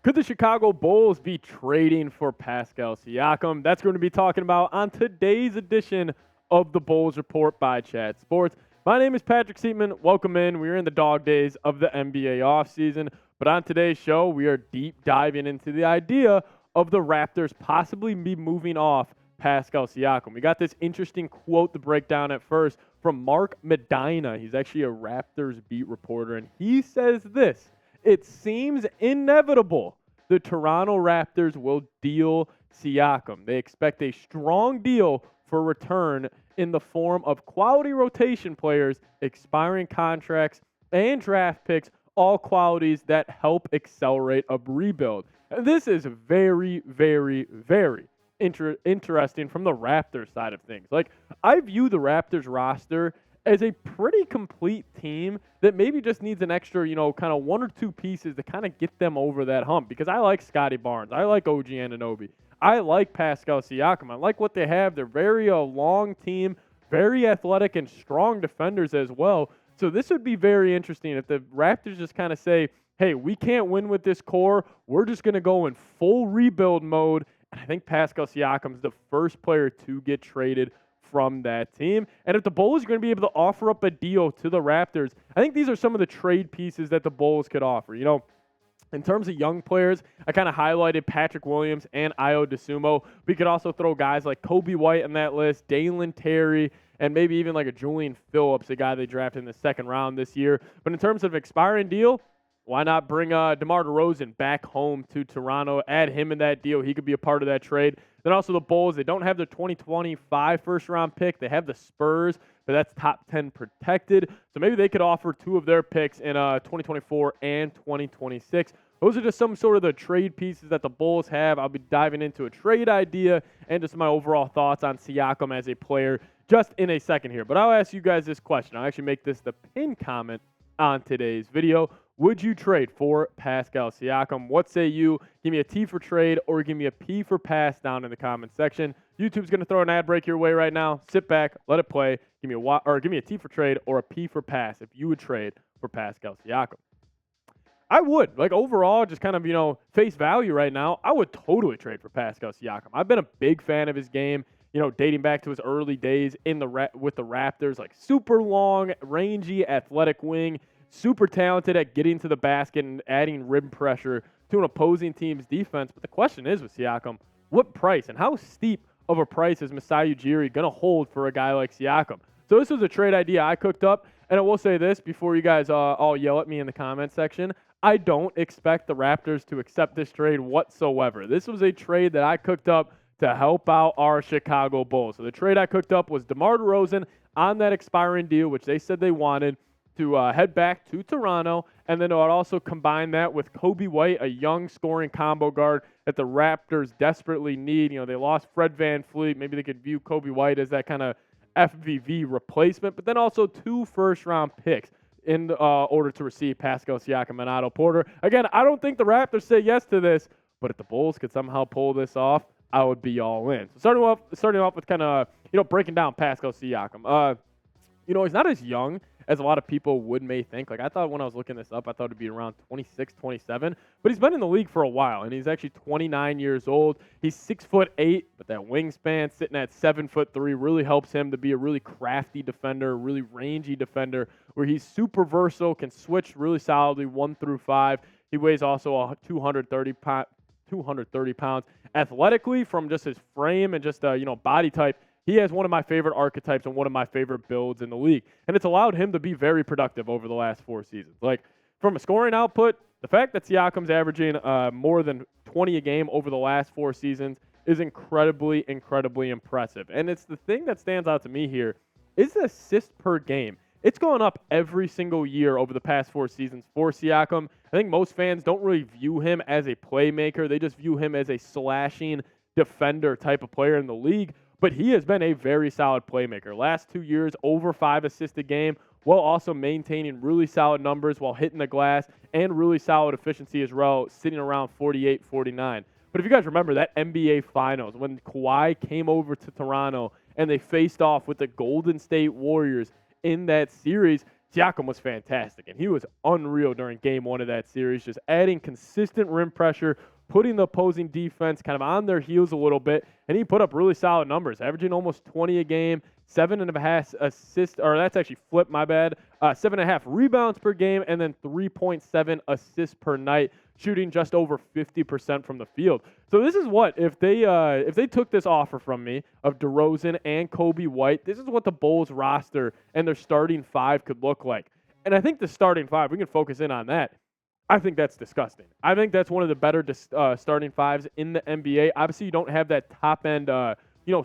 Could the Chicago Bulls be trading for Pascal Siakam? That's going to be talking about on today's edition of the Bulls Report by Chat Sports. My name is Patrick Siepman. Welcome in. We're in the dog days of the NBA offseason. But on today's show, we are deep diving into the idea of the Raptors possibly be moving off Pascal Siakam. We got this interesting quote to break down at first from Mark Medina. He's actually a Raptors beat reporter, and he says this: it seems inevitable the Toronto Raptors will deal Siakam. They expect a strong deal for return in the form of quality rotation players, expiring contracts, and draft picks, all qualities that help accelerate a rebuild. And this is very, very, very interesting from the Raptors side of things. Like, I view the Raptors roster as a pretty complete team that maybe just needs an extra, kind of one or two pieces to kind of get them over that hump. Because I like Scotty Barnes. I like OG Anunoby. I like Pascal Siakam. I like what they have. They're very long team, very athletic and strong defenders as well. So this would be very interesting if the Raptors just kind of say, hey, we can't win with this core. We're just going to go in full rebuild mode. And I think Pascal Siakam is the first player to get traded from that team. And if the Bulls are going to be able to offer up a deal to the Raptors, I think these are some of the trade pieces that the Bulls could offer. In terms of young players, I kind of highlighted Patrick Williams and Ayo Dosunmu. We could also throw guys like Kobe White on that list, Dalen Terry, and maybe even like a Julian Phillips, a guy they drafted in the second round this year. But in terms of expiring deal, why not bring DeMar DeRozan back home to Toronto, add him in that deal? He could be a part of that trade. Then also the Bulls, they don't have their 2025 first-round pick. They have the Spurs, but that's top 10 protected. So maybe they could offer two of their picks in 2024 and 2026. Those are just some sort of the trade pieces that the Bulls have. I'll be diving into a trade idea and just my overall thoughts on Siakam as a player just in a second here. But I'll ask you guys this question. I'll actually make this the pin comment on today's video. Would you trade for Pascal Siakam? What say you? Give me a T for trade or give me a P for pass down in the comment section. YouTube's going to throw an ad break your way right now. Sit back, let it play. Give me a T for trade or a P for pass if you would trade for Pascal Siakam. I would. Like, overall, just kind of, face value right now, I would totally trade for Pascal Siakam. I've been a big fan of his game, dating back to his early days with the Raptors. Like, super long, rangy, athletic wing, super talented at getting to the basket and adding rim pressure to an opposing team's defense. But the question is with Siakam, what price and how steep of a price is Masai Ujiri going to hold for a guy like Siakam? So this was a trade idea I cooked up, and I will say this before you guys all yell at me in the comment section. I don't expect the Raptors to accept this trade whatsoever. This was a trade that I cooked up to help out our Chicago Bulls. So the trade I cooked up was DeMar DeRozan on that expiring deal, which they said they wanted, to head back to Toronto, and then I would also combine that with Kobe White, a young scoring combo guard that the Raptors desperately need. They lost Fred VanVleet. Maybe they could view Kobe White as that kind of FVV replacement, but then also 2 first-round picks in order to receive Pascal Siakam and Otto Porter. Again, I don't think the Raptors say yes to this, but if the Bulls could somehow pull this off, I would be all in. So starting off with kind of, breaking down Pascal Siakam. He's not as young as a lot of people may think. Like, I thought when I was looking this up, I thought it'd be around 26, 27. But he's been in the league for a while, and he's actually 29 years old. He's 6'8", but that wingspan sitting at 7'3" really helps him to be a really crafty defender, really rangy defender, where he's super versatile, can switch really solidly 1 through 5. He weighs also 230 pounds. Athletically, from just his frame and just body type, he has one of my favorite archetypes and one of my favorite builds in the league. And it's allowed him to be very productive over the last 4 seasons. Like, from a scoring output, the fact that Siakam's averaging more than 20 a game over the last 4 seasons is incredibly, incredibly impressive. And it's the thing that stands out to me here is the assists per game. It's gone up every single year over the past 4 seasons for Siakam. I think most fans don't really view him as a playmaker. They just view him as a slashing defender type of player in the league. But he has been a very solid playmaker. Last 2 years, over 5 assists a game, while also maintaining really solid numbers while hitting the glass and really solid efficiency as well, sitting around 48, 49. But if you guys remember that NBA Finals, when Kawhi came over to Toronto and they faced off with the Golden State Warriors in that series, Siakam was fantastic, and he was unreal during game one of that series, just adding consistent rim pressure, putting the opposing defense kind of on their heels a little bit, and he put up really solid numbers, averaging almost 20 a game, 7.5 assists, or that's actually flipped, my bad, 7.5 rebounds per game, and then 3.7 assists per night, shooting just over 50% from the field. So this is what, if they took this offer from me of DeRozan and Kobe White, this is what the Bulls roster and their starting five could look like. And I think the starting five, we can focus in on that. I think that's disgusting. I think that's one of the better starting fives in the NBA. Obviously, you don't have that top-end,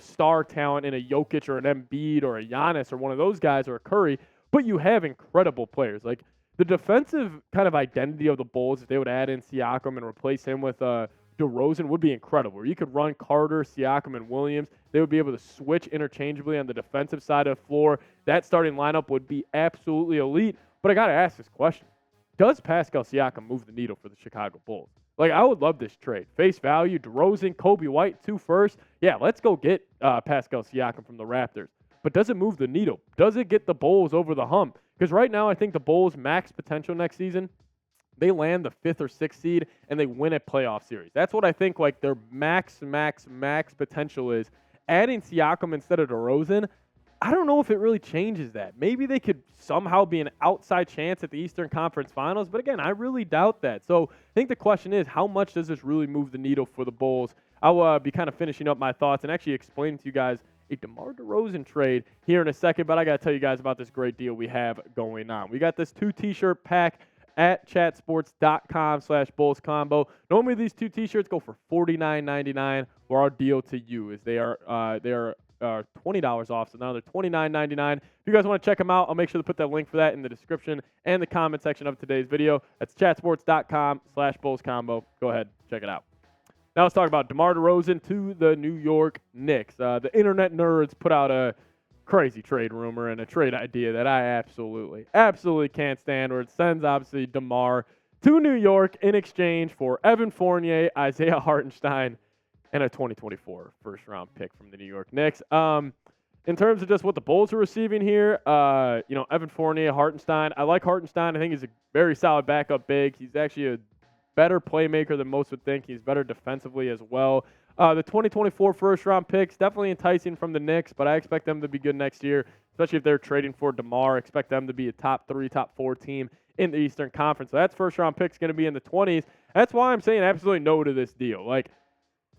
star talent in a Jokic or an Embiid or a Giannis or one of those guys or a Curry, but you have incredible players. Like, the defensive kind of identity of the Bulls, if they would add in Siakam and replace him with DeRozan, would be incredible. You could run Carter, Siakam, and Williams. They would be able to switch interchangeably on the defensive side of the floor. That starting lineup would be absolutely elite. But I got to ask this question. Does Pascal Siakam move the needle for the Chicago Bulls? Like, I would love this trade. Face value, DeRozan, Kobe White, 2 firsts. Yeah, let's go get Pascal Siakam from the Raptors. But does it move the needle? Does it get the Bulls over the hump? Because right now, I think the Bulls' max potential next season, they land the 5th or 6th seed, and they win a playoff series. That's what I think, like, their max potential is. Adding Siakam instead of DeRozan, I don't know if it really changes that. Maybe they could somehow be an outside chance at the Eastern Conference Finals, but again, I really doubt that. So I think the question is, how much does this really move the needle for the Bulls? I'll be kind of finishing up my thoughts and actually explaining to you guys a DeMar DeRozan trade here in a second, but I got to tell you guys about this great deal we have going on. We got this 2 t-shirt pack at chatsports.com/Bulls combo. Normally these 2 t-shirts go for $49.99, or our deal to you is they are $20 off, so now they're $29.99. If you guys want to check them out, I'll make sure to put that link for that in the description and the comment section of today's video. That's chatsports.com/Bulls combo. Go ahead, check it out. Now let's talk about DeMar DeRozan to the New York Knicks. The internet nerds put out a crazy trade rumor and a trade idea that I absolutely can't stand, where it sends, obviously, DeMar to New York in exchange for Evan Fournier, Isaiah Hartenstein, and a 2024 first-round pick from the New York Knicks. In terms of just what the Bulls are receiving here, Evan Fournier, Hartenstein. I like Hartenstein. I think he's a very solid backup big. He's actually a better playmaker than most would think. He's better defensively as well. The 2024 first-round picks, definitely enticing from the Knicks, but I expect them to be good next year, especially if they're trading for DeMar. I expect them to be a top 3, top 4 team in the Eastern Conference. So that's first-round picks going to be in the 20s. That's why I'm saying absolutely no to this deal. Like,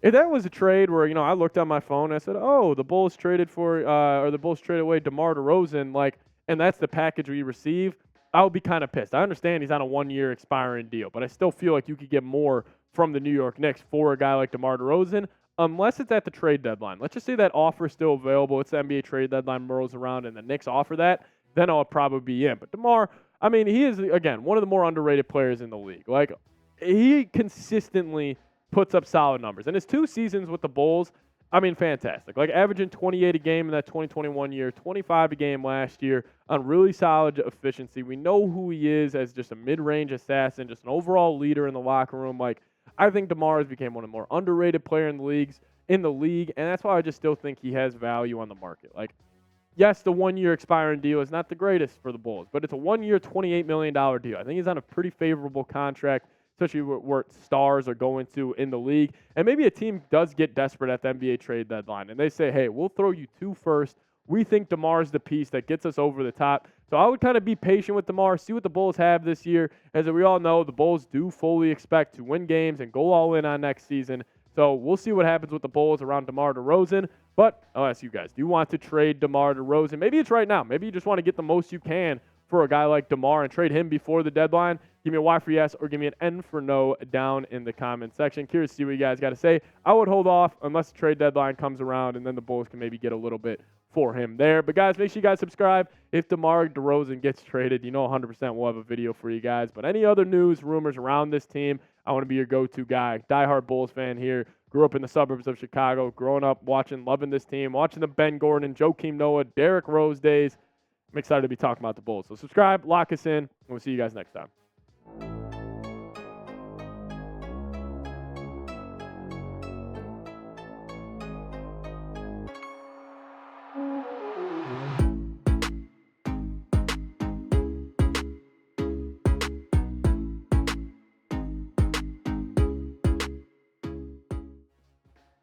if that was a trade where, I looked on my phone and I said, oh, the Bulls traded away DeMar DeRozan, and that's the package we receive, I would be kind of pissed. I understand he's on a 1-year expiring deal, but I still feel like you could get more from the New York Knicks for a guy like DeMar DeRozan, unless it's at the trade deadline. Let's just say that offer is still available. It's the NBA trade deadline rolls around and the Knicks offer that, then I'll probably be in. But DeMar, he is, again, one of the more underrated players in the league. Like, he consistently puts up solid numbers. And his 2 seasons with the Bulls, fantastic. Like, averaging 28 a game in that 2021 year, 25 a game last year on really solid efficiency. We know who he is as just a mid-range assassin, just an overall leader in the locker room. Like, I think DeMar has become one of the more underrated players in the league, and that's why I just still think he has value on the market. Like, yes, the 1-year expiring deal is not the greatest for the Bulls, but it's a 1-year, $28 million deal. I think he's on a pretty favorable contract, especially where stars are going to in the league. And maybe a team does get desperate at the NBA trade deadline, and they say, hey, we'll throw you 2 firsts. We think DeMar's the piece that gets us over the top. So I would kind of be patient with DeMar, see what the Bulls have this year. As we all know, the Bulls do fully expect to win games and go all in on next season. So we'll see what happens with the Bulls around DeMar DeRozan. But I'll ask you guys, do you want to trade DeMar DeRozan? Maybe it's right now. Maybe you just want to get the most you can for a guy like DeMar and trade him before the deadline. Give me a Y for yes or give me an N for no down in the comment section. Curious to see what you guys got to say. I would hold off unless the trade deadline comes around, and then the Bulls can maybe get a little bit for him there. But, guys, make sure you guys subscribe. If DeMar DeRozan gets traded, 100% we'll have a video for you guys. But any other news, rumors around this team, I want to be your go-to guy. Diehard Bulls fan here. Grew up in the suburbs of Chicago. Growing up loving this team. Watching the Ben Gordon, Joakim Noah, Derrick Rose days. I'm excited to be talking about the Bulls. So subscribe, lock us in, and we'll see you guys next time.